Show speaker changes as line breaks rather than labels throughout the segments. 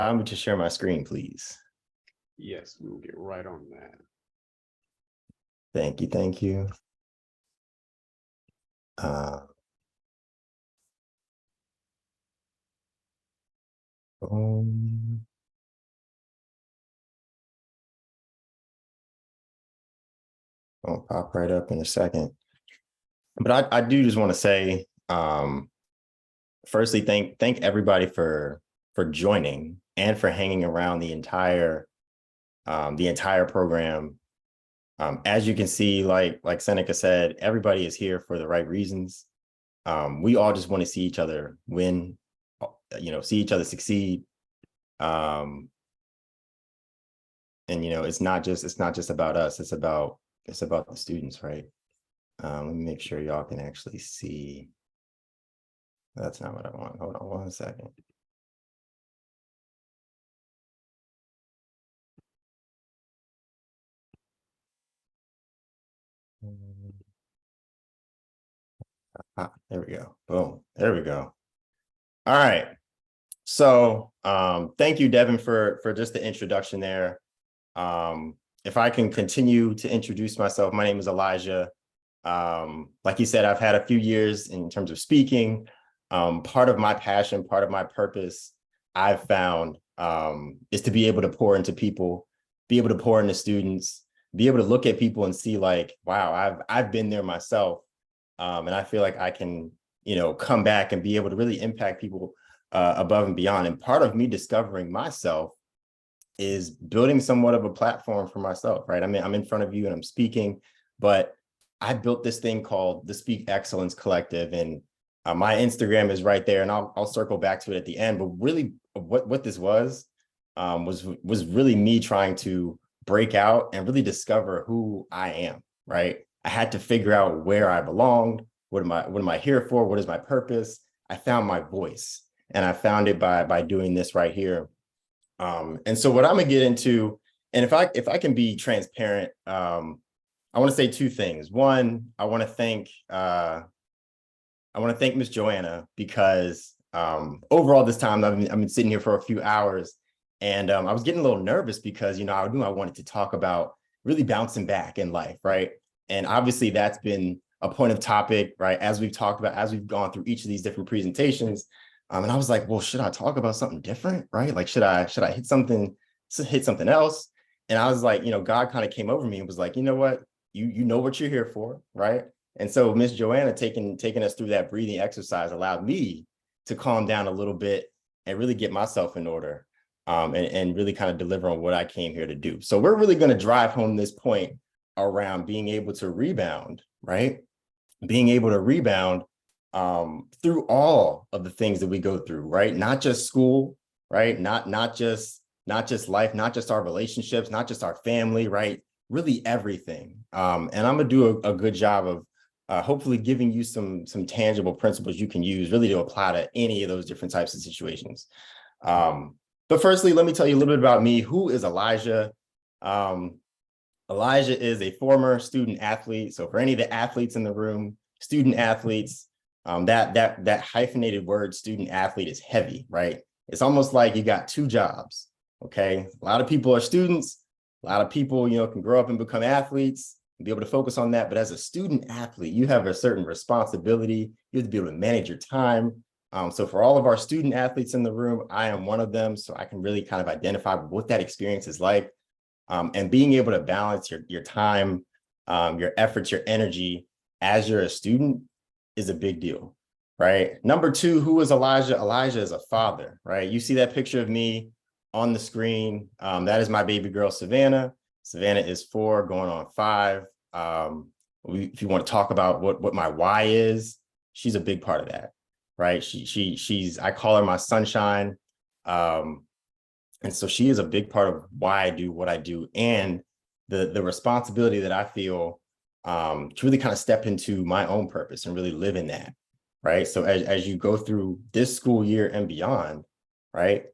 I'm going to share my screen, please.
Yes, we will get right on that.
Thank you. Thank you. I'll pop right up in a second. But I do just want to say, firstly, thank everybody for joining and for hanging around the entire program. As you can see, like Seneca said, everybody is here for the right reasons. We all just want to see each other win, see each other succeed. And it's not just about us. It's about the students, right? Let me make sure y'all can actually see. That's not what I want. Hold on one second. There we go. Boom. There we go. All right. So thank you, Devin, for just the introduction there. If I can continue to introduce myself, my name is Elijah. Like you said, I've had a few years in terms of speaking. Part of my passion, part of my purpose, I've found is to be able to pour into people, be able to pour into students, be able to look at people and see like, wow, I've been there myself. And I feel like I can, come back and be able to really impact people above and beyond. And part of me discovering myself is building somewhat of a platform for myself, right? I mean, I'm in front of you and I'm speaking, but I built this thing called the Speak Excellence Collective, and my Instagram is right there, and I'll circle back to it at the end. But really, what this was really me trying to break out and really discover who I am, right? I had to figure out where I belonged. What am I here for? What is my purpose? I found my voice, and I found it by doing this right here. And so what I'm gonna get into, and if I can be transparent, I want to say two things. One, I want to thank Miss Joanna, because overall this time I've been sitting here for a few hours, and I was getting a little nervous because I knew I wanted to talk about really bouncing back in life, right? And obviously that's been a point of topic, right? As we've talked about, as we've gone through each of these different presentations. And I was like, well, should I talk about something different, right? Like, should I hit something else? And I was like, God kind of came over me and was like, you know what? You know what you're here for, right? And so Miss Joanna taking us through that breathing exercise allowed me to calm down a little bit and really get myself in order, and really kind of deliver on what I came here to do. So we're really going to drive home this point around being able to rebound, right? Being able to rebound through all of the things that we go through, right? Not just school, right? Not just life, not just our relationships, not just our family, right? Really everything. And I'm gonna do a good job of hopefully giving you some tangible principles you can use really to apply to any of those different types of situations. But firstly, let me tell you a little bit about me. Who is Elijah? Elijah is a former student athlete. So for any of the athletes in the room, student athletes, that hyphenated word student athlete is heavy, right? It's almost like you got two jobs, okay? A lot of people are students. A lot of people, can grow up and become athletes and be able to focus on that. But as a student athlete, you have a certain responsibility. You have to be able to manage your time. So for all of our student athletes in the room, I am one of them. So I can really kind of identify what that experience is like. And being able to balance your time, your efforts, your energy as you're a student is a big deal, right? Number two, who is Elijah? Elijah is a father, right? You see that picture of me on the screen. That is my baby girl, Savannah. Savannah is 4 going on 5. If you want to talk about what my why is, she's a big part of that, right? She's, I call her my sunshine. And so she is a big part of why I do what I do, and the responsibility that I feel to really kind of step into my own purpose and really live in that, right? So as you go through this school year and beyond, right?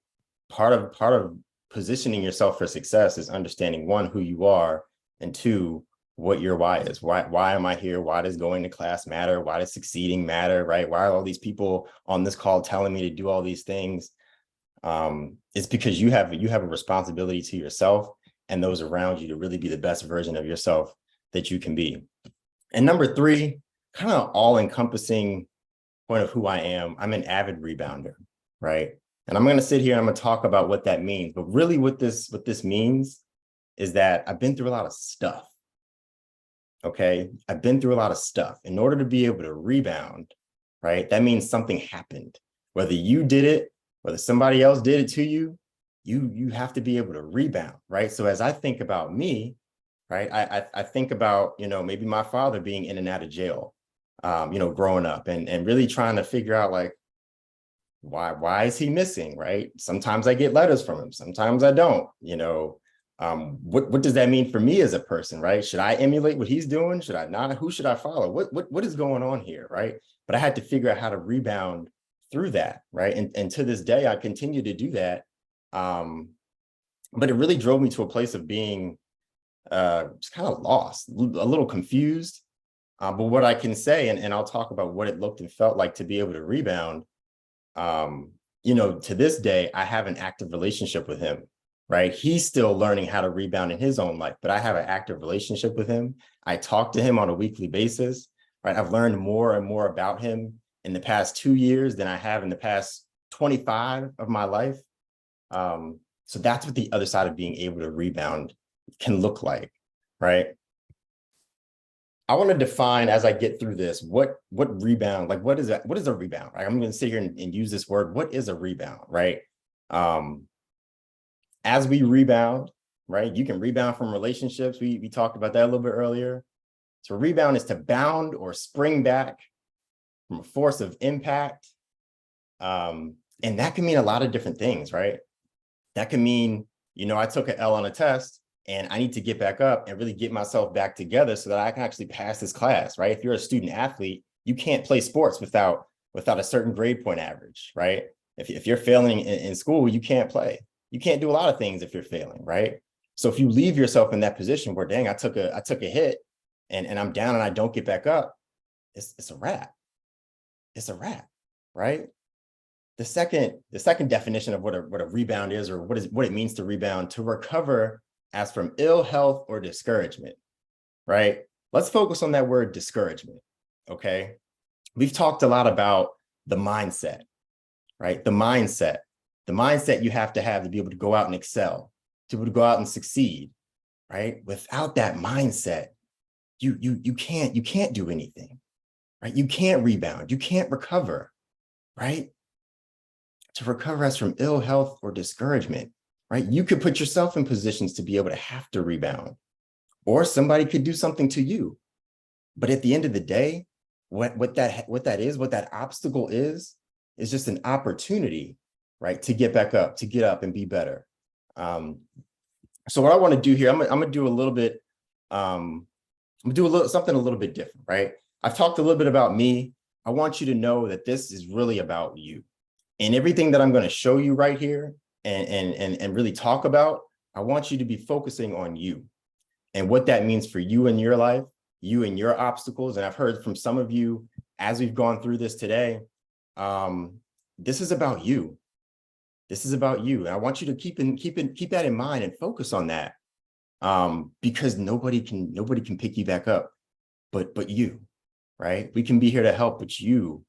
Part of positioning yourself for success is understanding, one, who you are, and two, what your why is. Why am I here? Why does going to class matter? Why does succeeding matter, right? Why are all these people on this call telling me to do all these things? It's because you have a responsibility to yourself and those around you to really be the best version of yourself that you can be. And number three, kind of all-encompassing point of who I am, I'm an avid rebounder, right? And I'm going to sit here and I'm going to talk about what that means. But really what this means is that I've been through a lot of stuff. Okay, I've been through a lot of stuff. In order to be able to rebound, right, that means something happened. Whether you did it, whether somebody else did it to you, you have to be able to rebound, right? So as I think about me, right, I think about, you know, maybe my father being in and out of jail, you know, growing up and really trying to figure out like, why is he missing, right? Sometimes I get letters from him, sometimes I don't, you know. What does that mean for me as a person, right? Should I emulate what he's doing? Should I not? Who should I follow? What is going on here, right? But I had to figure out how to rebound through that, right? And to this day, I continue to do that. But it really drove me to a place of being just kind of lost, a little confused. But what I can say, and I'll talk about what it looked and felt like to be able to rebound, you know, to this day, I have an active relationship with him, right? He's still learning how to rebound in his own life, but I have an active relationship with him. I talk to him on a weekly basis, right? I've learned more and more about him in the past 2 years than I have in the past 25 of my life. So that's what the other side of being able to rebound can look like, right? I want to define as I get through this, what rebound, like what is that? What is a rebound? Right? I'm going to sit here and use this word. What is a rebound, right? As we rebound, right? You can rebound from relationships. We talked about that a little bit earlier. So rebound is to bound or spring back from a force of impact. And that can mean a lot of different things, right? That can mean, you know, I took an L on a test and I need to get back up and really get myself back together so that I can actually pass this class, right? If you're a student athlete, you can't play sports without a certain grade point average, right? If you're failing in school, you can't play. You can't do a lot of things if you're failing, right? So if you leave yourself in that position where, dang, I took a hit and I'm down and I don't get back up, it's a wrap. It's a wrap, right? The second definition of what a rebound is, or what it means to rebound, to recover as from ill health or discouragement, right? Let's focus on that word discouragement, okay? We've talked a lot about the mindset, right? The mindset you have to be able to go out and excel, to be able to go out and succeed, right? Without that mindset, you can't do anything, right? You can't rebound, you can't recover, right? To recover us from ill health or discouragement, right? You could put yourself in positions to be able to have to rebound, or somebody could do something to you. But at the end of the day, what that obstacle is just an opportunity, right? To get back up, to get up and be better. So what I want to do here, I'm gonna do a little bit, something a little bit different, right? I've talked a little bit about me. I want you to know that this is really about you. And everything that I'm going to show you right here and really talk about, I want you to be focusing on you and what that means for you in your life, you and your obstacles. And I've heard from some of you as we've gone through this today, this is about you. This is about you. And I want you to keep that in mind and focus on that, because nobody can pick you back up, but you, right? We can be here to help, but you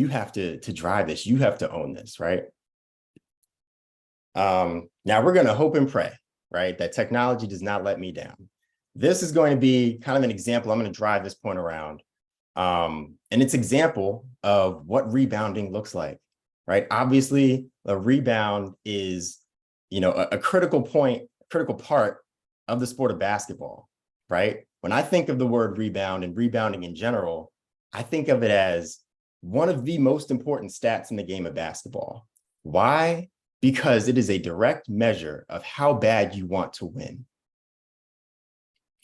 have to drive this. You have to own this, right? Now we're going to hope and pray, right, that technology does not let me down. This is going to be kind of an example. I'm going to drive this point around. And it's example of what rebounding looks like, right? Obviously, a rebound is, you know, a critical part of the sport of basketball, right? When I think of the word rebound and rebounding in general, I think of it as one of the most important stats in the game of basketball. Why? Because it is a direct measure of how bad you want to win.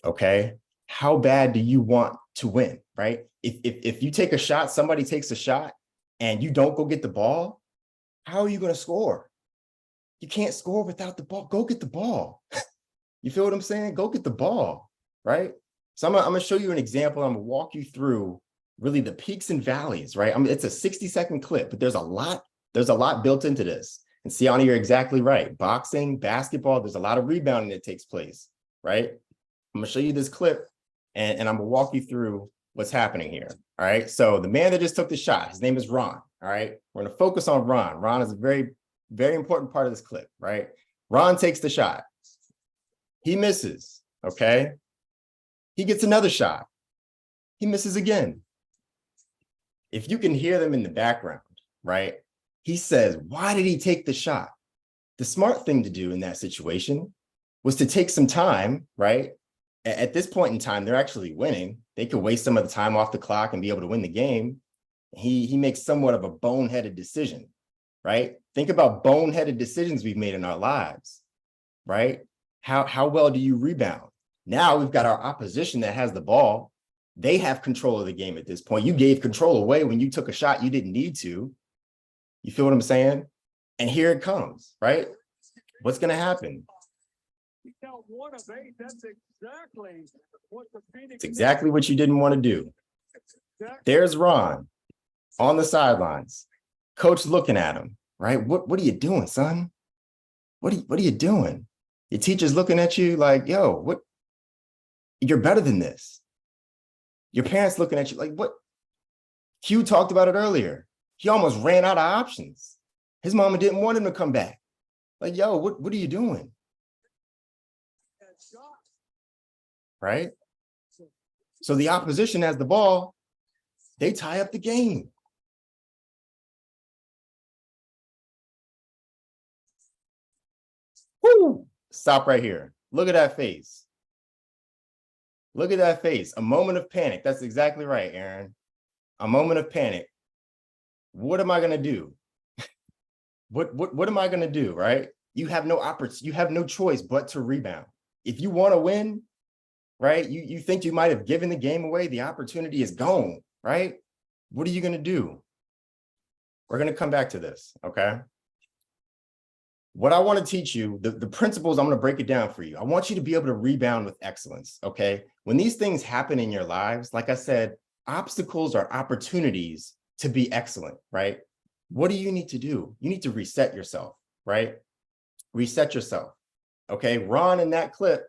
Okay? How bad do you want to win, right? If you take a shot, somebody takes a shot and you don't go get the ball, how are you going to score? You can't score without the ball. Go get the ball. You feel what I'm saying? Go get the ball, right? So I'm gonna show you an example. I'm gonna walk you through really the peaks and valleys, right? I mean, it's a 60-second clip, but there's a lot built into this. And Siani, you're exactly right. Boxing, basketball, there's a lot of rebounding that takes place, right? I'm gonna show you this clip and I'm gonna walk you through what's happening here. All right. So the man that just took the shot, his name is Ron. All right. We're gonna focus on Ron. Ron is a very, very important part of this clip, right? Ron takes the shot. He misses. Okay. He gets another shot. He misses again. If you can hear them in the background, right? He says, why did he take the shot? The smart thing to do in that situation was to take some time, right? At this point in time, they're actually winning. They could waste some of the time off the clock and be able to win the game. He makes somewhat of a boneheaded decision, right? Think about boneheaded decisions we've made in our lives, right? How well do you rebound? Now we've got our opposition that has the ball. They have control of the game at this point. You gave control away when you took a shot you didn't need to. You feel what I'm saying? And here it comes, right? What's going to happen? It's exactly what you didn't want to do. There's Ron on the sidelines. Coach looking at him, right? What are you doing, son? What are you doing? Your teacher's looking at you like, yo, what? You're better than this. Your parents looking at you like, what? Q talked about it earlier. He almost ran out of options. His mama didn't want him to come back. Like, yo, what are you doing? Right? So the opposition has the ball. They tie up the game. Woo! Stop right here. Look at that face. Look at that face. A moment of panic. That's exactly right, Aaron. A moment of panic. What am I going to do? What am I going to do, right? You have no opportunity. You have no choice but to rebound. If you want to win, right? You think you might have given the game away. The opportunity is gone, right? What are you going to do? We're going to come back to this, okay? What I want to teach you, the principles, I'm going to break it down for you. I want you to be able to rebound with excellence, okay? When these things happen in your lives, like I said, obstacles are opportunities to be excellent, right? What do you need to do? You need to reset yourself, right? Reset yourself, okay? Ron, in that clip,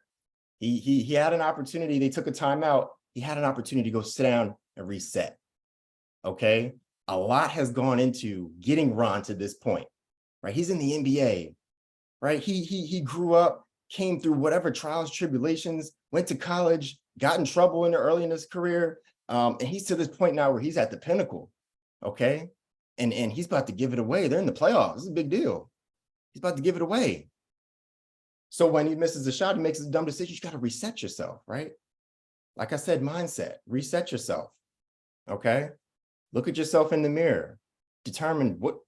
he had an opportunity. They took a timeout. He had an opportunity to go sit down and reset, okay? A lot has gone into getting Ron to this point, right? He's in the NBA, right? He grew up, came through whatever trials, tribulations, went to college, got in trouble early in his career. And he's to this point now where he's at the pinnacle, okay? And he's about to give it away. They're in the playoffs. This is a big deal. He's about to give it away. So when he misses a shot, he makes a dumb decision. You got to reset yourself, right? Like I said, mindset, reset yourself, okay? Look at yourself in the mirror. Determine what,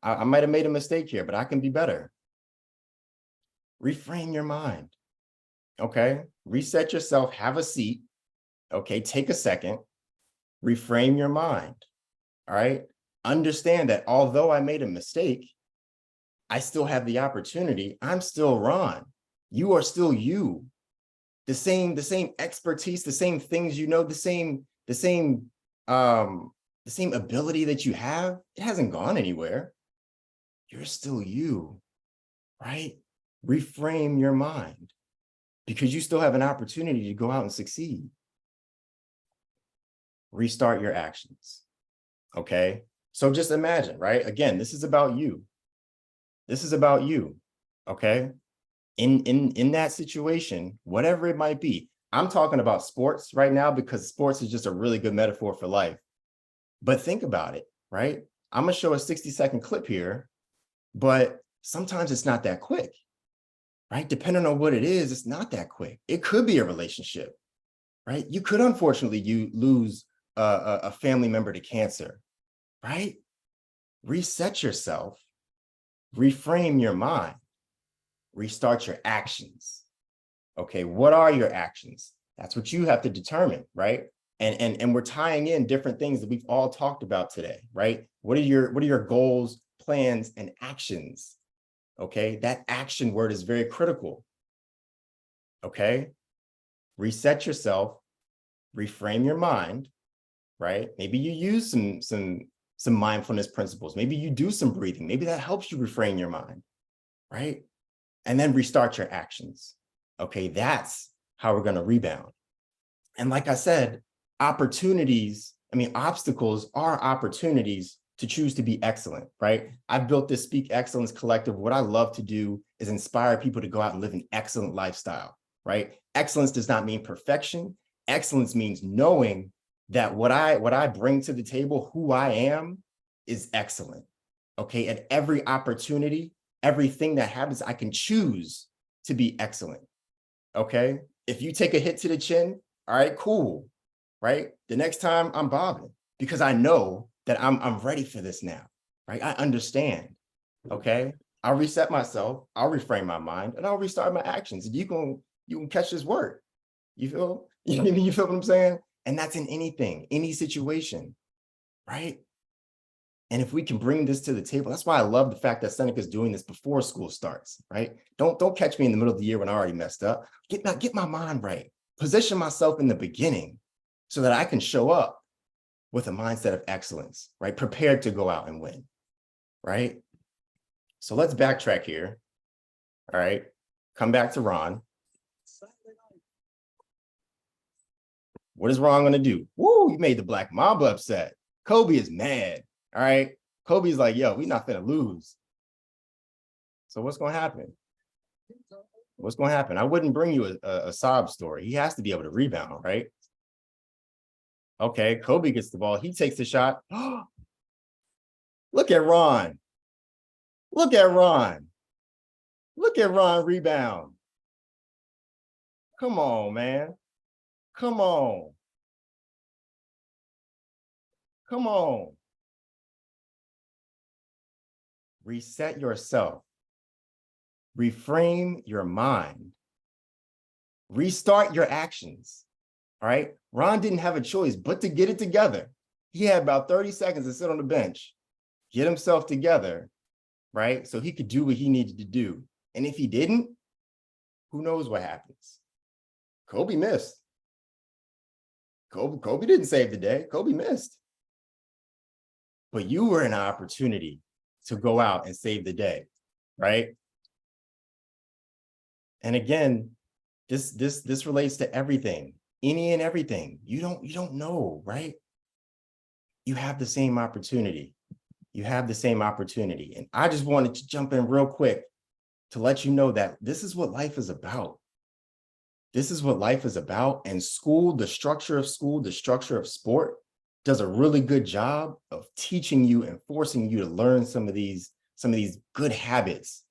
I might have made a mistake here, but I can be better. Reframe your mind, okay? Reset yourself, have a seat, okay? Take a second, reframe your mind, all right? Understand that although I made a mistake, I still have the opportunity. I'm still Ron. You are still you. The same expertise, the same things you know, the same ability that you have, it hasn't gone anywhere. You're still you, right? Reframe your mind because you still have an opportunity to go out and succeed. Restart your actions, okay? So just imagine, right? Again, this is about you. This is about you, okay? In that situation, whatever it might be, I'm talking about sports right now because sports is just a really good metaphor for life. But think about it, right? I'm gonna show a 60-second clip here, but sometimes it's not that quick, right? Depending on what it is, it's not that quick. It could be a relationship, right? You could, unfortunately, you lose a family member to cancer, right? Reset yourself, reframe your mind, restart your actions. Okay, what are your actions? That's what you have to determine, right? And we're tying in different things that we've all talked about today, right? What are your goals, plans, and actions? Okay, that action word is very critical. Okay, reset yourself, reframe your mind, right? Maybe you use some some mindfulness principles. Maybe you do some breathing. Maybe that helps you refrain your mind, right? And then restart your actions. Okay, that's how we're going to rebound. And like I said, obstacles are opportunities to choose to be excellent, right? I've built this Speak Excellence Collective. What I love to do is inspire people to go out and live an excellent lifestyle, right? Excellence does not mean perfection. Excellence means knowing that what I bring to the table, who I am, is excellent. Okay, at every opportunity, everything that happens, I can choose to be excellent. Okay, if you take a hit to the chin, all right, cool, right? The next time I'm bobbing because I know that I'm ready for this now, right? I understand. Okay, I'll reset myself, I'll reframe my mind, and I'll restart my actions. And you can catch this work. You feel you feel what I'm saying? And that's in anything, any situation, right? And if we can bring this to the table, that's why I love the fact that Seneca's doing this before school starts, right? Don't catch me in the middle of the year when I already messed up. Get my mind right. Position myself in the beginning so that I can show up with a mindset of excellence, right? Prepared to go out and win, right? So let's backtrack here. All right. Come back to Ron. What is Ron going to do? Woo, you made the Black Mamba upset. Kobe is mad. All right. Kobe's like, yo, we're not going to lose. So what's going to happen? What's going to happen? I wouldn't bring you a sob story. He has to be able to rebound, right? Okay, Kobe gets the ball. He takes the shot. Look at Ron. Look at Ron. Look at Ron rebound. Come on, man. Come on. Come on. Reset yourself. Reframe your mind. Restart your actions. All right. Ron didn't have a choice but to get it together. He had about 30 seconds to sit on the bench, get himself together, right? So he could do what he needed to do. And if he didn't, who knows what happens? Kobe missed. Kobe didn't save the day. Kobe missed. But you were an opportunity to go out and save the day, right? And again, this relates to everything, any and everything. You don't know, right? You have the same opportunity. You have the same opportunity. And I just wanted to jump in real quick to let you know that this is what life is about. This is what life is about. And school, the structure of sport does a really good job of teaching you and forcing you to learn some of these good habits,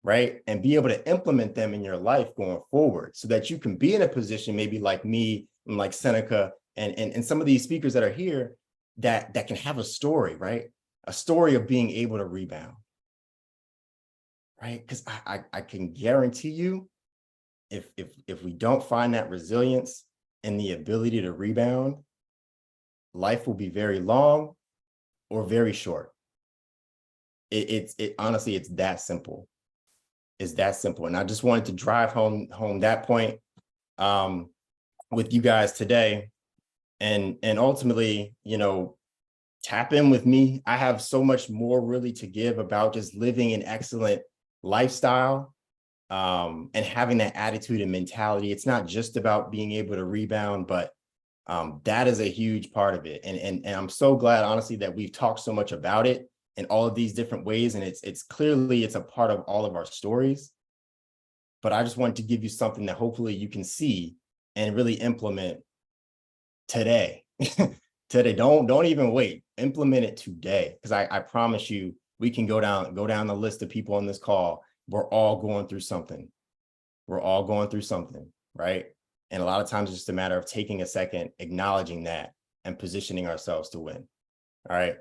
right? And be able to implement them in your life going forward so that you can be in a position maybe like me and like Seneca and some of these speakers that are here that can have a story, right? A story of being able to rebound, right? Because I can guarantee you, if we don't find that resilience and the ability to rebound, life will be very long or very short. Honestly, it's that simple. It's that simple. And I just wanted to drive home that point with you guys today. And ultimately, tap in with me. I have so much more really to give about just living an excellent lifestyle and having that attitude and mentality. It's not just about being able to rebound, but that is a huge part of it. And I'm so glad, honestly, that we've talked so much about it in all of these different ways. And it's clearly a part of all of our stories. But I just wanted to give you something that hopefully you can see and really implement today. Today, don't even wait. Implement it today, because I promise you, we can go down the list of people on this call. We're all going through something. We're all going through something, right? And a lot of times it's just a matter of taking a second, acknowledging that, and positioning ourselves to win. All right,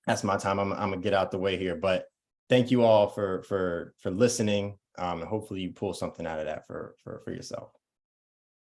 that's my time. I'm gonna get out the way here, but thank you all for listening. And hopefully you pull something out of that for yourself.